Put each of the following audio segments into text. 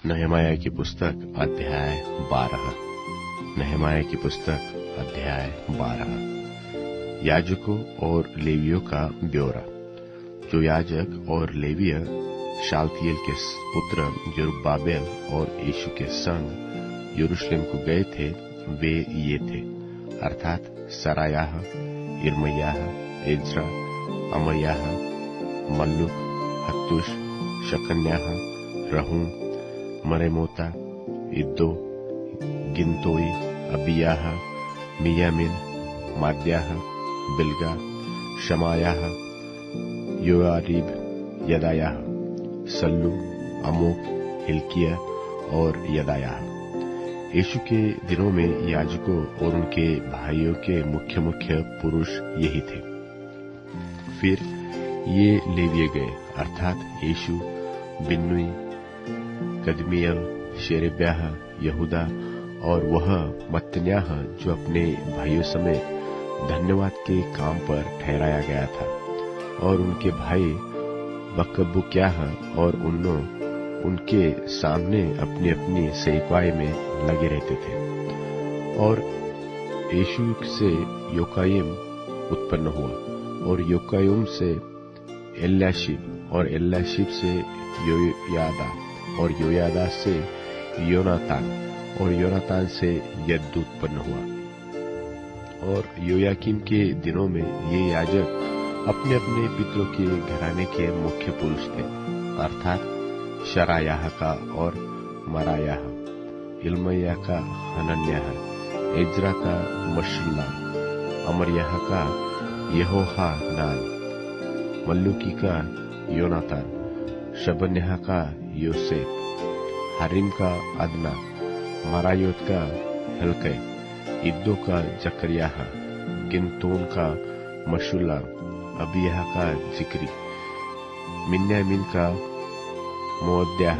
नहमाया की पुस्तक अध्याय 12। नहमाया की पुस्तक अध्याय 12। याजकों और लेवियों का ब्यौरा। जो याजक और लेवीय शालतियेल के पुत्र जरुब्बाबेल और यीशु के संग यरूशलेम को गए थे, वे ये थे, अर्थात सरायाह, यिर्मयाह, Ezra, अमर्याह, मल्लुक, हत्तुश, शकन्याह, रहूम, मरेमोता, इद्दो, गिनतोई, अबियाह, मियामिन, माद्याह, बिल्गा, शमायाह, योआरीब, Jedaiah, Sallu, Amok, Hilkiah और यदायाह। यीशु के दिनों में याजकों और उनके भाइयों के मुख्य मुख्य पुरुष यही थे। फिर ये लेविये गए, अर्थात यीशु, बिन्नुई, कदमियल, शेरेब्याह, यहूदा और वह मत्तन्याह जो अपने भाइयों समेत धन्यवाद के काम पर ठहराया गया था, और उनके भाई बकबूक्याह और उन्नो उनके सामने अपनी अपनी सेवकाई में लगे रहते थे। और यीशु से योकायिम उत्पन्न हुआ, और योकायिम से एल्याशीब, और एल्याशीब से योयादा, और योयादा से योनातान, और योनातान से यद्दू उत्पन्न हुआ। और योयाकीम के दिनों में ये याजक अपने अपने पितरों के घराने के मुख्य पुरुष थे, अर्थात शरायाह का और मरायाह, इल्मयाह का हनन्याह, एज्रा का मशुल्लाम, अमर्याह का यहोहानान, मल्लुकी का योनातान, शबन्याह का योसेफ, हरीम का अदना, मरायोत का हल्कै, इद्दो का जकरियाह, गिनतोन का मशुल्लाम, अबियाह का जिक्री, मिन्यामिन का मोअद्याह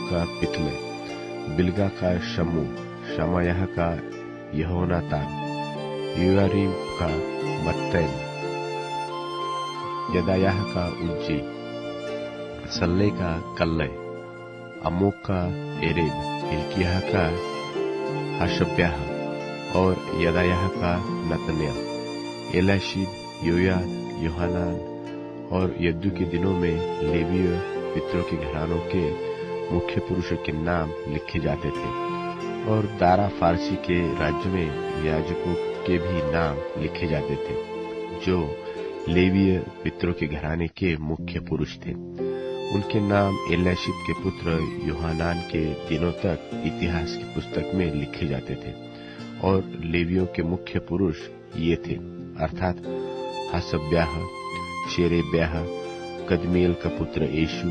का पितले, बिल्गा का शमू, शमायाह का यहोनातान, योआरीब का मत्तैन, यदायाह का उज्जी, सल्ले का कल्लै, अमोक का एरेब, हिल्कियाह का हशब्याह और यदायाह का नतन्याह, एल्याशीब, योयाद, योहानान और यद्दू के दिनों में लेवीय पितरों के घरानों के मुख्य पुरुषों के नाम लिखे जाते थे। और दारा फारसी के राज्य में याजकों के भी नाम लिखे जाते थे, जो लेवीय पितरों के घराने के मुख्य पुरुष थे। उनके नाम एल्याशीब के पुत्र योहानान के दिनों तक इतिहास की पुस्तक में लिखे जाते थे। और लेवियों के मुख्य पुरुष ये थे, अर्थात हसब्याह, शेरेब्याह, कदमियल का पुत्र यीशु,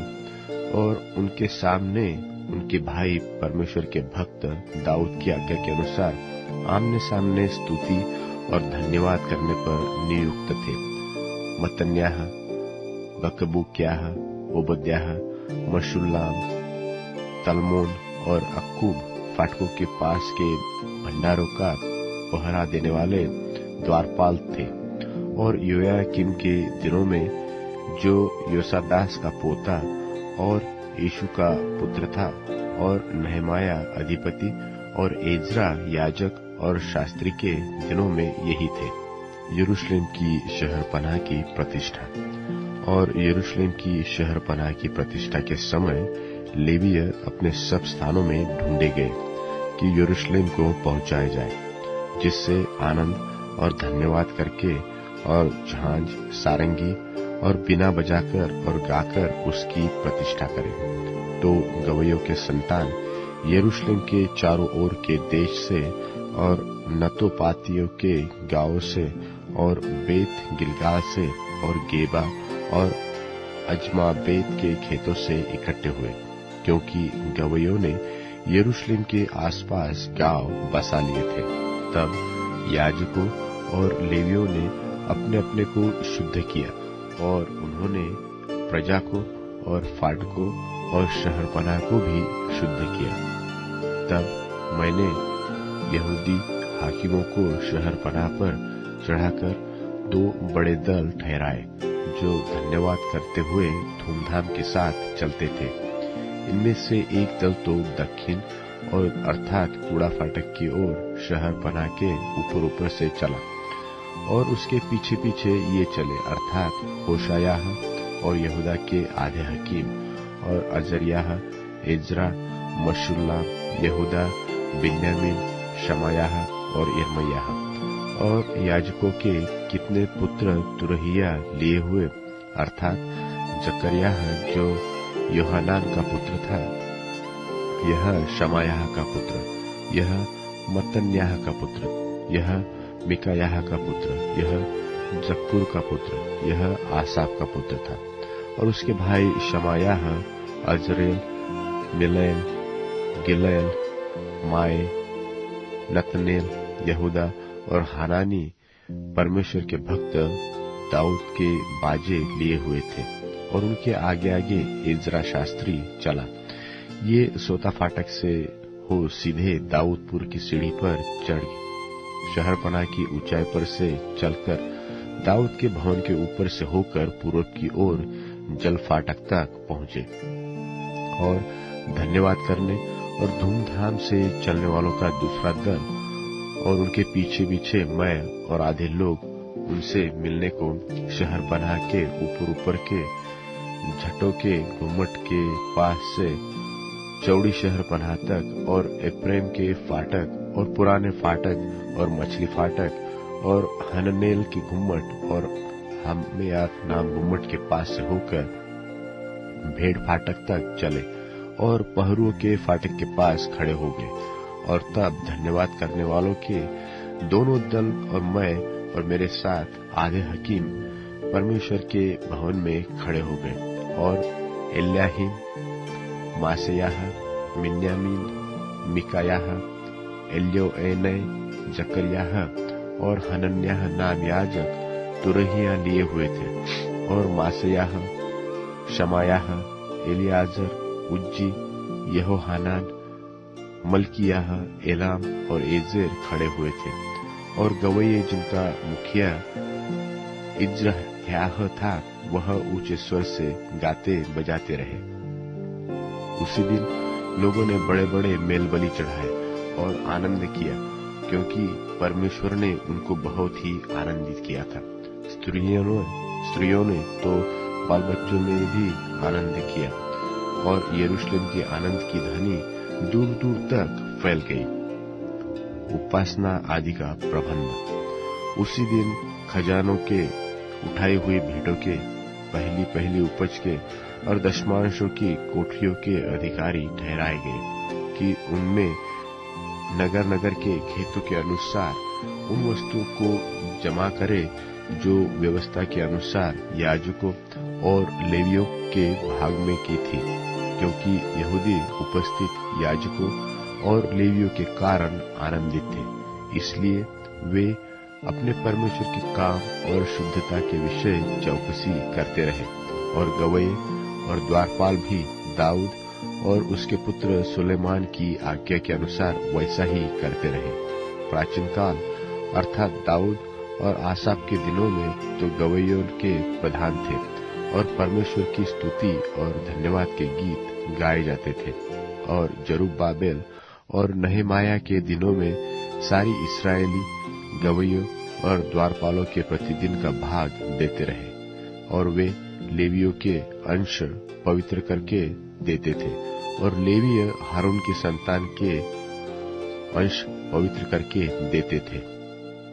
और उनके सामने उनके भाई परमेश्वर के भक्त दाऊद की आज्ञा के अनुसार आमने सामने स्तुति और धन्यवाद करने पर नियुक्त थे। मत्तन्याह, बकबूक्याह, ओबद्याह, मशुल्लाम, तलमोन और अक्कूब फाटकों के पास के भंडारों का पहरा देने वाले द्वारपाल थे। और योयाकीम के दिनों में, जो योसादास का पोता और यीशु का पुत्र था, और नहमाया अधिपति और एज्रा याजक और शास्त्री के दिनों में यही थे। यरूशलेम की शहरपनाह की प्रतिष्ठा। और यरूशलेम की शहरपनाह की प्रतिष्ठा के समय लेवीय अपने सब स्थानों में ढूंढे गए कि यरूशलेम को पहुंचाए जाए, जिससे आनंद और धन्यवाद करके और झांझ, सारंगी और बिना बजाकर और गाकर उसकी प्रतिष्ठा करें। तो गवैयों के संतान यरूशलेम के चारों ओर के देश से और नतोपातियों के गांवों से और बेत गिलगाल से और गेबा और अजमाबेत के खेतों से इकट्ठे हुए, क्योंकि गवैयों ने यरूशलेम के आसपास गांव बसा लिए थे। तब याजकों और लेवियों ने अपने अपने को शुद्ध किया, और उन्होंने प्रजा को और फाटकों और शहरपनाह को भी शुद्ध किया। तब मैंने यहूदी हाकिमों को शहरपनाह पर चढ़ाकर 2 बड़े दल ठहराए, जो धन्यवाद करते हुए धूमधाम के साथ चलते थे। इनमें से एक दल तो दक्षिण और अर्थात कूड़ा फाटक की ओर शहर पनाह के ऊपर से चला, और उसके पीछे पीछे ये चले, अर्थात होशायाह और यहूदा के आधे हकीम और अजरियाह, इज्रा, मशुल्लाम, यहूदा, बिन्यामीन, शमायाह और यिर्मयाह, और याजकों के कितने पुत्र तुरहिया लिए हुए, अर्थात जकरियाह जो योहानान का पुत्र था, यह शमायाह का पुत्र, यह मत्तन्याह का पुत्र, यह मिकायाह का पुत्र, यह जक्कुर का पुत्र, यह आसाफ का पुत्र था। और उसके भाई शमायाह, अजरेल, मिलैल, गिलैल, माए, नतनेल, यहूदा और हानानी परमेश्वर के भक्त दाऊद के बाजे लिए हुए थे, और उनके आगे आगे इज्रा शास्त्री चला। ये सोता फाटक से हो सीधे दाऊदपुर की सीढ़ी पर चढ़ गए, शहर पनाह की ऊंचाई पर से चलकर दाऊद के भवन के ऊपर से होकर पूर्व की ओर जल फाटक तक पहुंचे, और धन्यवाद करने और धूमधाम से चलने वालों का दूसरा दल और उनके पीछे पीछे मैं और आधे लोग उनसे मिलने को शहर पनाह के ऊपर के झटों के घुम्मट के पास से चौड़ी शहर पनाह तक, और एप्रेम के फाटक और पुराने फाटक और मछली फाटक और हननेल के घुम्मट और हमेयात नाम घुम्मट के पास से होकर भेड़ फाटक तक चले, और पहरुओं के फाटक के पास खड़े हो गए। और तब धन्यवाद करने वालों के दोनों दल और मैं और मेरे साथ आधे हकीम परमेश्वर के भवन में खड़े हो गए, और एल्याहीम, मासेयाह, मिन्यामीन, मिकायाह, एल्योएनै, जकरियाह और हनन्याह नाम याजक तुरहिया लिए हुए थे, और मासेयाह, शमायाह, एलियाजर, उज्जी, यहोहानान, मलकियाह, एलाम और एजेर खड़े हुए थे, और गवैये जिनका मुखिया इज्रह्याह था, वह ऊंचे स्वर से गाते बजाते रहे। उसी दिन लोगों ने बड़े बड़े मेल बलि चढ़ाए और आनंद किया, क्योंकि परमेश्वर ने उनको बहुत ही आनंदित किया था। स्त्रियों ने तो बाल बच्चों में भी आनंद किया, और यरूशलेम के आनंद की ध्वनि दूर दूर तक फैल गई। उपासना आदि का प्रबंध। उसी दिन खजानों के उठाई हुई भेंटों के, पहली उपज के और दशमांशों की कोठरियों के अधिकारी ठहराए गए, कि उनमें नगर नगर के खेतों के अनुसार उन वस्तुओं को जमा करे जो व्यवस्था के अनुसार याजकों और लेवियों के भाग में की थी, क्योंकि यहूदी उपस्थित याजकों और लेवियों के कारण आनंदित थे। इसलिए वे अपने परमेश्वर के काम और शुद्धता के विषय चौकसी करते रहे, और गवैये और द्वारपाल भी दाऊद और उसके पुत्र सुलेमान की आज्ञा के अनुसार वैसा ही करते रहे। प्राचीन काल अर्थात दाऊद और आसाफ के दिनों में तो गवैयों के प्रधान थे, और परमेश्वर की स्तुति और धन्यवाद के गीत गाए जाते थे। और जरुब्बाबेल और नहमाया के दिनों में सारी इस्राएली गवैयों और द्वारपालों के प्रतिदिन का भाग देते रहे, और वे लेवियों के अंश पवित्र करके देते थे, और लेवीय हारून की संतान के अंश पवित्र करके देते थे।